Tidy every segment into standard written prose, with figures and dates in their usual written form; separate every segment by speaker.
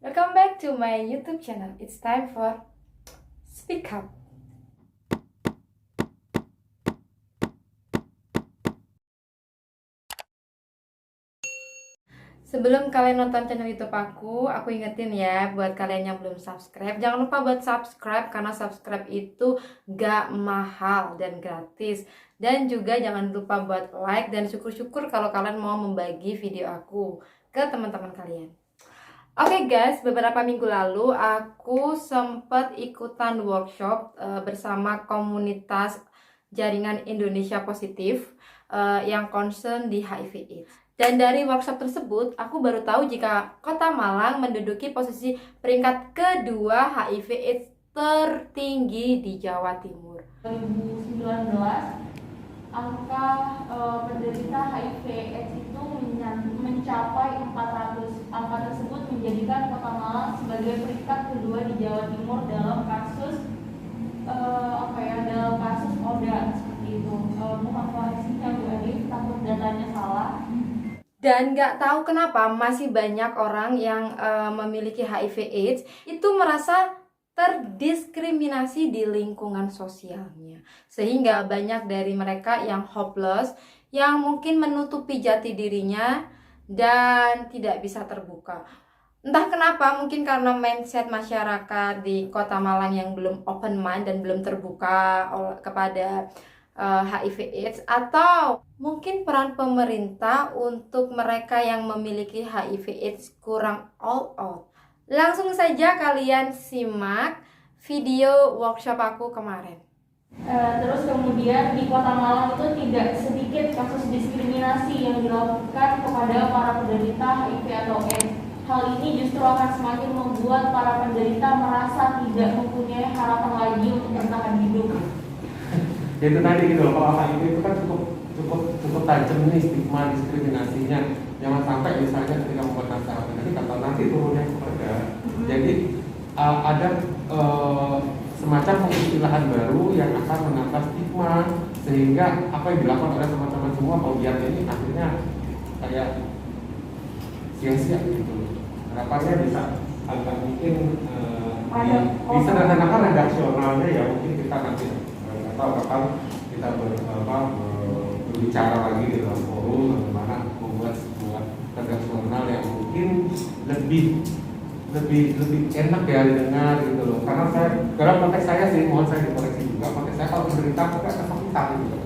Speaker 1: Welcome back to my YouTube channel. It's time for Speak Up. Sebelum kalian nonton channel YouTube aku ingetin ya buat kalian yang belum subscribe, jangan lupa buat subscribe karena subscribe itu gak mahal dan gratis. Dan juga jangan lupa buat like dan syukur-syukur kalau kalian mau membagi video aku ke teman-teman kalian. Oke guys, beberapa minggu lalu aku sempat ikutan workshop bersama komunitas Jaringan Indonesia Positif yang concern di HIV/AIDS. Dan dari workshop tersebut, aku baru tahu jika Kota Malang menduduki posisi peringkat kedua HIV/AIDS tertinggi di Jawa Timur.
Speaker 2: 2019 angka penderita HIV/AIDS itu mencapai 400. Angka tersebut menjadikan Kota Malang sebagai peringkat kedua di Jawa Timur dalam kasus dalam kasus ODA seperti itu. Mohon koreksinya Bu Alif, takut datanya salah.
Speaker 1: Dan nggak tahu kenapa masih banyak orang yang memiliki HIV/AIDS itu merasa terdiskriminasi di lingkungan sosialnya, sehingga banyak dari mereka yang hopeless, yang mungkin menutupi jati dirinya dan tidak bisa terbuka. Entah kenapa, mungkin karena mindset masyarakat di Kota Malang yang belum open mind dan belum terbuka kepada HIV/AIDS, atau mungkin peran pemerintah untuk mereka yang memiliki HIV/AIDS kurang all out. Langsung saja kalian simak video workshop aku kemarin.
Speaker 2: Terus kemudian di Kota Malang itu tidak sedikit kasus diskriminasi yang dilakukan kepada para penderita HIV atau AIDS. Hal ini justru akan semakin membuat para penderita merasa tidak mempunyai harapan lagi untuk bertahan hidup.
Speaker 3: Ya itu tadi gitu loh, kalau HIV itu kan cukup tajam nih stigma diskriminasinya. Jangan sampai misalnya ketika membuat naskah tadi kata nanti turunnya kepada. Jadi ada semacam pengistilahan baru yang akan mengangkat stigma, sehingga apa yang dilakukan oleh teman-teman semua biar ini akhirnya kayak sia-sia gitu. Harapannya bisa agak mungkin disederhanakan redaksionalnya ya, mungkin kita nanti atau kapan kita berbicara lagi di dalam forum bagaimana membuat sebuah redaksional yang mungkin lebih enak ya didengar gitu loh. Karena dalam konteks saya sih, mohon saya dikoreksi juga, konteks saya kalau menderita itu kan kesakitan gitu.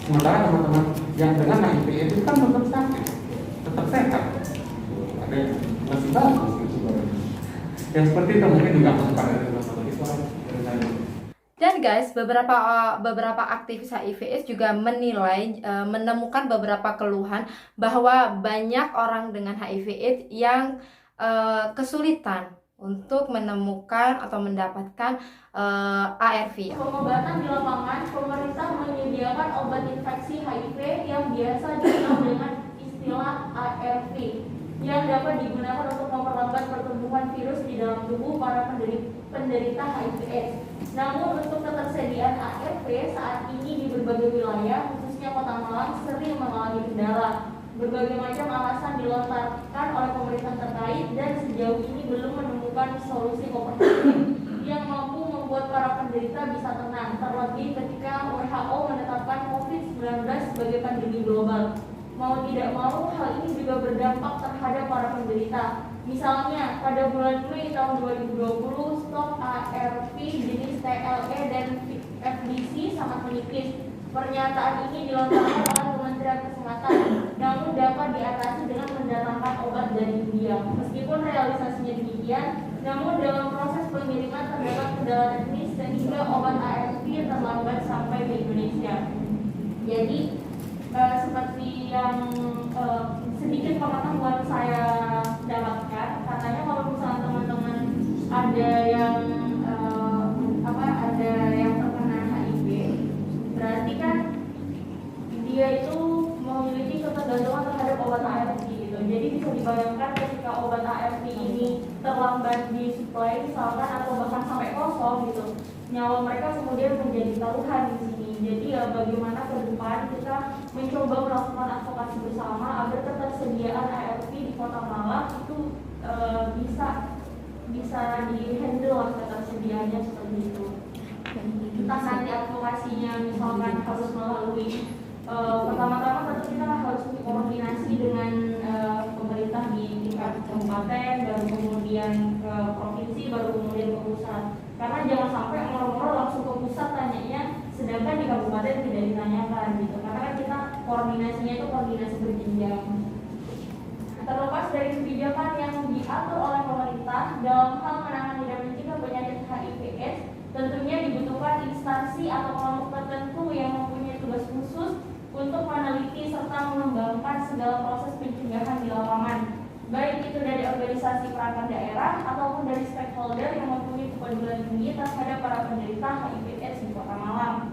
Speaker 3: Sementara teman-teman yang dengan HIV itu kan tetap sakit, tetap sehat. Ada yang masih bagus gitu. Yang seperti itu mungkin juga masuk pada teman-teman itu dari saya.
Speaker 1: Dan guys, beberapa aktivis HIV/AIDS juga menilai menemukan beberapa keluhan bahwa banyak orang dengan HIV/AIDS yang kesulitan untuk menemukan atau mendapatkan ARV.
Speaker 2: Pengobatan di lapangan, pemerintah menyediakan obat infeksi HIV yang biasa dikenal dengan istilah ARV yang dapat digunakan untuk memperlambat pertumbuhan virus di dalam tubuh para penderita HIV/AIDS. Namun untuk ketersediaan ARV saat ini di berbagai wilayah, khususnya Kota Malang, sering mengalami kendala. Berbagai macam alasan dilontarkan oleh pemerintah terkait dan sejauh ini belum menemukan solusi komprehensif yang mampu membuat para penderita bisa tenang, terlebih ketika WHO menetapkan COVID-19 sebagai pandemi global. Mau tidak mau, hal ini juga berdampak terhadap para penderita. Misalnya, pada bulan Mei tahun 2020, stok ARV jenis TLE dan FDC sangat menipis. Pernyataan ini dilontarkan oleh Kementerian Kesehatan, namun dapat diatasi dengan mendatangkan obat dari India. Meskipun realisasinya demikian, namun dalam proses pengiriman terdapat kendala teknis sehingga obat ARV terlambat sampai di Indonesia. Jadi, seperti yang sedikit pengetahuan saya dapatkan, katanya kalau misalnya teman-teman ada yang terkena HIV, berarti kan dia itu memiliki ketergantungan terhadap obat ARV gitu. Jadi bisa dibayangkan ketika obat ARV ini terlambat disuplai misalkan atau bahkan sampai kosong gitu, nyawa mereka kemudian menjadi taruhan di sini. Jadi ya bagaimana ke depan kita mencoba melakukan advokasi bersama agar ketersediaan ARV di Kota Malang itu bisa bisa di-handle lah ketersediaannya seperti itu. Entah nanti advokasinya misalkan harus melalui pertama-tama tentu kita harus koordinasi dengan pemerintah di tingkat kabupaten, baru kemudian ke provinsi, baru kemudian ke pusat. Karena jangan sampai moro-moro langsung ke pusat tanyanya, sedangkan di kabupaten tidak ditanyakan gitu. Karena kan kita koordinasinya itu koordinasi berjenjang. Terlepas dari kebijakan yang diatur oleh pemerintah dalam hal menangani dan mencegah penyakit HIV/AIDS, tentunya dibutuhkan instansi atau kelompok tertentu yang mempunyai tugas khusus untuk meneliti serta mengembangkan segala proses pencegahan di lapangan, baik itu dari organisasi perangkat daerah ataupun dari stakeholder yang mempunyai kepedulian tinggi terhadap para penderita HIV/AIDS di Kota Malang.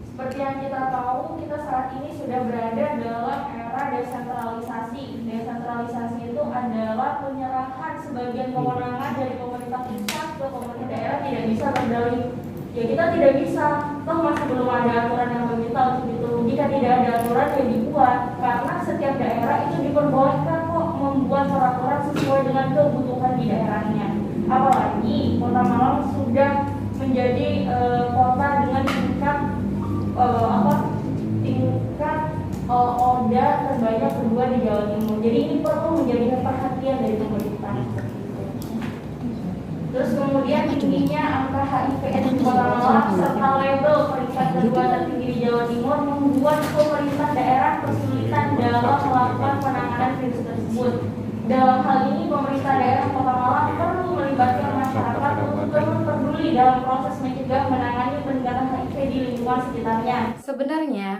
Speaker 2: Seperti yang kita tahu, kita saat ini sudah berada dalam era desentralisasi. Desentralisasi itu adalah penyerahan sebagian kewenangan dari pemerintah pusat ke pemerintah daerah tidak bisa berdalih. Ya kita tidak bisa, toh masih belum ada aturan yang meminta untuk itu. Jika tidak ada aturan yang dibuat, karena setiap daerah itu diperbolehkan kok membuat peraturan sesuai dengan kebutuhan di daerahnya. Apalagi Kota Malang sudah menjadi kota dengan tingkat ODA terbanyak kedua di Jawa Timur. Jadi ini perlu menjadi perhatian dari pemerintah. Terus kemudian tingginya angka HIV/AIDS di Kota Malang serta label peringkat kedua tertinggi di Jawa Timur membuat pemerintah daerah kesulitan dalam melakukan penanganan virus tersebut. Dalam hal ini pemerintah daerah Kota Malang perlu melibatkan masyarakat untuk turut peduli dalam proses mencegah menangani peningkatan HIV di lingkungan sekitarnya.
Speaker 1: Sebenarnya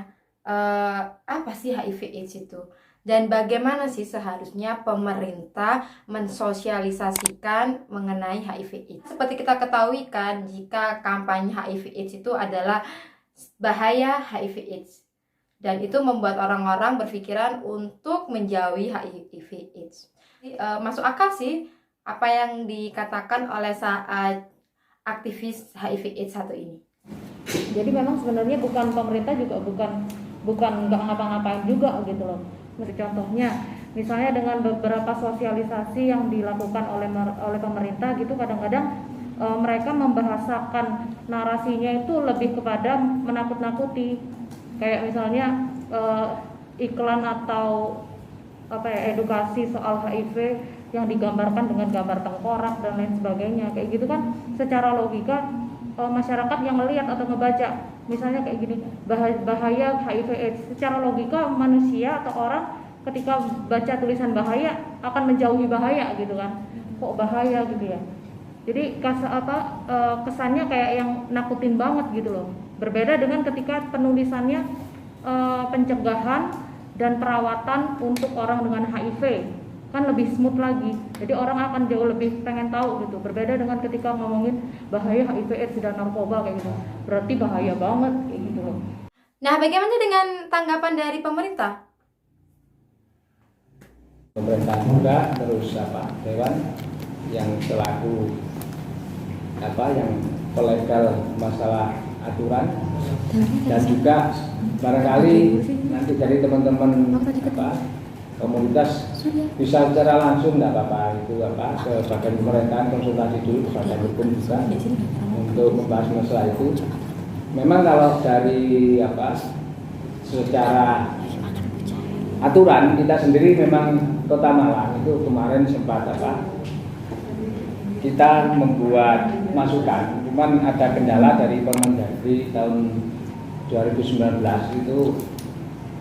Speaker 1: apa sih HIV/AIDS itu? Dan bagaimana sih seharusnya pemerintah mensosialisasikan mengenai HIV/AIDS? Seperti kita ketahui kan, jika kampanye HIV/AIDS itu adalah bahaya HIV/AIDS. Dan itu membuat orang-orang berpikiran untuk menjauhi HIV/AIDS. Masuk akal sih apa yang dikatakan oleh saat aktivis HIV/AIDS satu ini.
Speaker 4: Jadi memang sebenarnya bukan pemerintah juga bukan nggak ngapa-ngapain juga gitu loh. Seperti contohnya, misalnya dengan beberapa sosialisasi yang dilakukan oleh pemerintah gitu, kadang-kadang mereka membahasakan narasinya itu lebih kepada menakut-nakuti. Kayak misalnya iklan atau edukasi soal HIV yang digambarkan dengan gambar tengkorak dan lain sebagainya. Kayak gitu kan secara logika masyarakat yang melihat atau ngebaca misalnya kayak gini, bahaya HIV/AIDS, secara logika manusia atau orang ketika baca tulisan bahaya akan menjauhi bahaya gitu kan. Kok bahaya gitu ya. Jadi kesannya kayak yang nakutin banget gitu loh. Berbeda dengan ketika penulisannya pencegahan dan perawatan untuk orang dengan HIV, kan lebih smooth lagi. Jadi orang akan jauh lebih pengen tahu gitu. Berbeda dengan ketika ngomongin bahaya HIV/AIDS dan narkoba kayak gitu. Berarti bahaya banget kayak gitu loh.
Speaker 1: Nah, bagaimana dengan tanggapan dari pemerintah?
Speaker 5: Pemerintah juga terus dewan yang selaku yang pelegal masalah aturan, dan juga barangkali nanti dari teman-teman komunitas bisa secara langsung nggak apa-apa itu ke bagian pemerintahan, konsultasi dulu ke bagian hukum juga untuk membahas masalah itu. Memang kalau dari secara aturan kita sendiri memang Kota Malang itu kemarin sempat kita membuat masukan, cuman ada kendala dari Permendagri tahun 2019 itu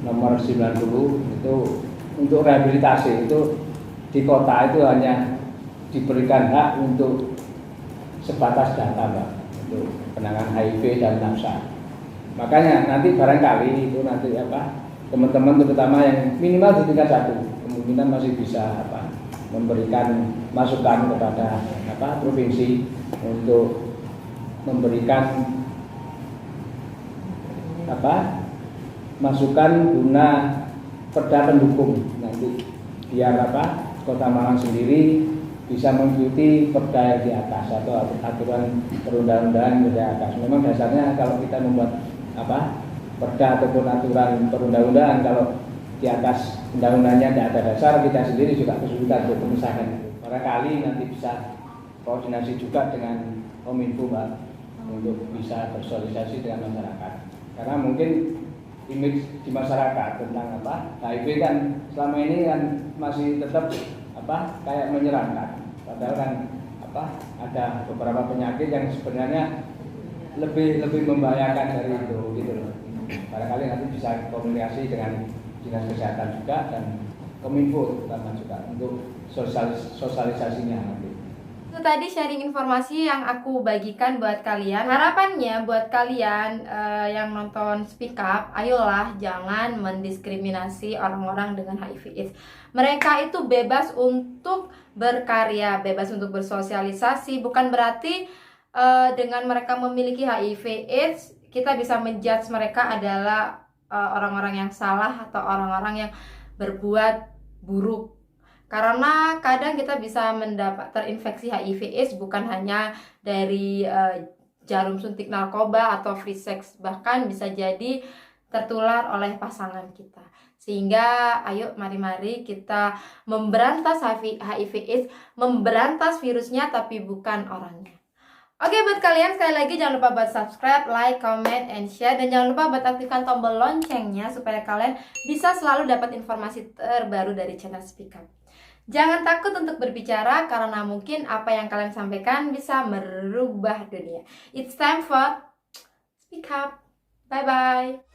Speaker 5: nomor 90 itu untuk rehabilitasi itu di kota itu hanya diberikan hak untuk sebatas data Mbak, untuk penanganan HIV dan nafsa. Makanya nanti barangkali itu nanti teman-teman terutama yang minimal di tingkat 1 kemungkinan masih bisa memberikan masukan kepada provinsi untuk memberikan masukan guna perda pendukung nanti biar Kota Malang sendiri bisa mengikuti perda yang di atas atau aturan perundang-undangan yang di atas. Memang dasarnya kalau kita membuat perda ataupun aturan perundang-undangan, kalau di atas undang-undangnya tidak ada dasar, kita sendiri juga kesulitan untuk mengesahkan itu. barangkali nanti bisa koordinasi juga dengan Kominfo Mbak untuk bisa bersosialisasi dengan masyarakat. Karena mungkin image di masyarakat tentang HIV kan selama ini kan masih tetap kayak menyeramkan. Padahal kan ada beberapa penyakit yang sebenarnya lebih membahayakan dari itu gitu loh. Barangkali nanti bisa komunikasi dengan dinas kesehatan juga dan Kominfo terutama juga untuk sosialisasinya nanti.
Speaker 1: Itu tadi sharing informasi yang aku bagikan buat kalian. Harapannya buat kalian yang nonton Speak Up, ayolah jangan mendiskriminasi orang-orang dengan HIV/AIDS. Mereka itu bebas untuk berkarya, bebas untuk bersosialisasi. Bukan berarti dengan mereka memiliki HIV/AIDS kita bisa menjudge mereka adalah orang-orang yang salah atau orang-orang yang berbuat buruk. Karena kadang kita bisa terinfeksi HIV/AIDS bukan hanya dari jarum suntik narkoba atau free sex, bahkan bisa jadi tertular oleh pasangan kita. Sehingga ayo mari kita memberantas HIV/AIDS, memberantas virusnya tapi bukan orangnya. Oke, buat kalian sekali lagi jangan lupa buat subscribe, like, comment, and share. Dan jangan lupa buat aktifkan tombol loncengnya supaya kalian bisa selalu dapat informasi terbaru dari channel Speak Up. Jangan takut untuk berbicara karena mungkin apa yang kalian sampaikan bisa merubah dunia. It's time for Speak Up. Bye-bye.